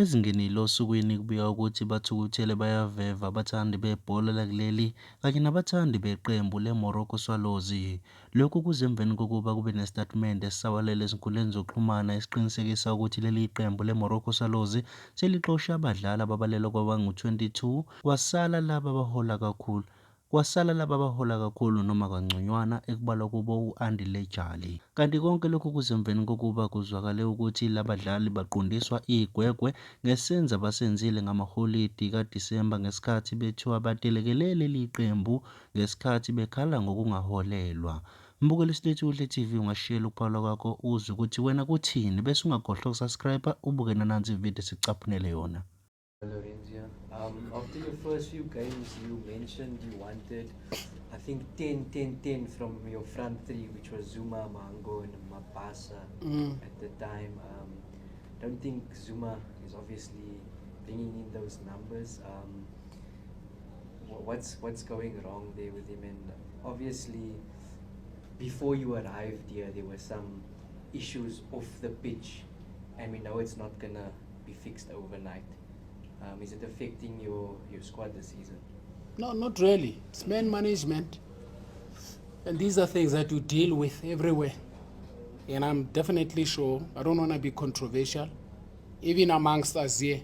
Ezingenile osukwini kubika ukuthi bathukuthele bayaveva abathandi bebhola lakuleli kanye nabathandi beqembu leMoroka Swallows. Lokhu kuze emveni kokuba kube nesitatimende esisabalele ezinkundleni zokuxhumana esiqinisekisa ukuthi leli qembu leMoroka Swallows selixoshe abadlali ababalelwa kwabangu-22 kwasala laba abahola kakhulu noma kangconywana ekubalwa kubo u-indlela. Kanti konke lokhu kuze emveni kokuba kuzwakale ukuthi labadlali baqondiswa igwegwe ngesenzo abasenzile ngamaholidi kaDisemba ngesikhathi bethiwa batelekelele leli qembu ngesikhathi bekhala ngokungaholelwa. Mbukeli Lethu Kuhle TV, ungashiyela ukuphala kwakho uzwe ukuthi wena kuthini bese ungakhohlwa ukusubscribe ubuke nanansi ividiyo sicaphunele yona. Lorenzo, after your first few games, you mentioned you wanted, I think, 10 from your front three, which was Zuma, Mango, and Mapasa at the time. Don't think Zuma is obviously bringing in those numbers. What's going wrong there with him? And obviously, before you arrived here, there were some issues off the pitch, and we know it's not gonna be fixed overnight. Is it affecting your squad this season? No, not really. It's man management. And these are things that you deal with everywhere. And I'm definitely sure, I don't want to be controversial, even amongst us here,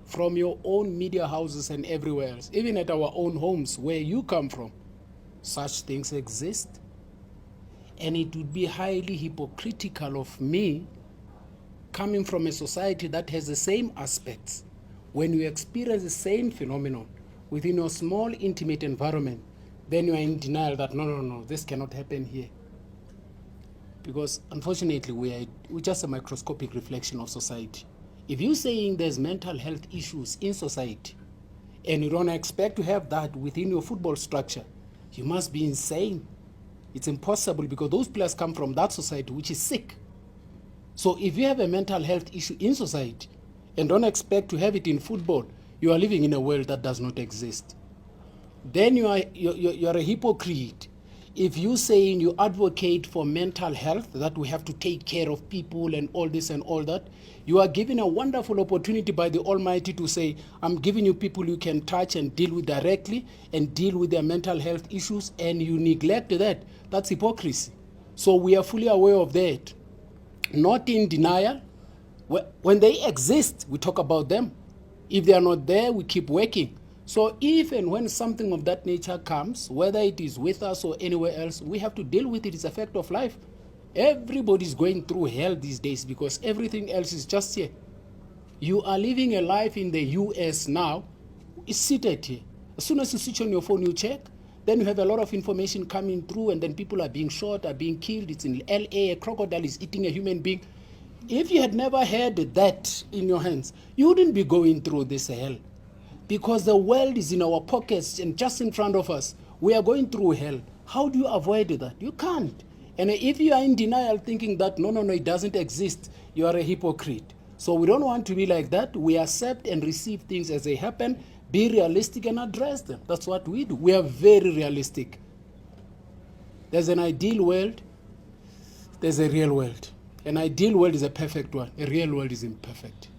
from your own media houses and everywhere else, even at our own homes where you come from, such things exist. And it would be highly hypocritical of me, coming from a society that has the same aspects, when you experience the same phenomenon within your small, intimate environment, then you are in denial that no, this cannot happen here. Because unfortunately, we're just a microscopic reflection of society. If you're saying there's mental health issues in society, and you don't expect to have that within your football structure, you must be insane. It's impossible, because those players come from that society which is sick. So if you have a mental health issue in society, and don't expect to have it in football, you are living in a world that does not exist. Then you are a hypocrite. If you saying you advocate for mental health, that we have to take care of people and all this and all that, you are given a wonderful opportunity by the Almighty to say, I'm giving you people you can touch and deal with directly and deal with their mental health issues, and you neglect that. That's hypocrisy. So we are fully aware of that. Not in denial. When they exist, we talk about them. If they are not there, we keep working. So if and when something of that nature comes, whether it is with us or anywhere else, we have to deal with it. It's a fact of life. Everybody's going through hell these days because everything else is just here. You are living a life in the US now. It's seated here. As soon as you switch on your phone, you check. Then you have a lot of information coming through, and then people are being shot, are being killed. It's in LA. A crocodile is eating a human being. If you had never had that in your hands, you wouldn't be going through this hell. Because the world is in our pockets and just in front of us. We are going through hell. How do you avoid that? You can't. And if you are in denial thinking that, no, it doesn't exist, you are a hypocrite. So we don't want to be like that. We accept and receive things as they happen, be realistic and address them. That's what we do. We are very realistic. There's an ideal world. There's a real world. An ideal world is a perfect one. A real world is imperfect.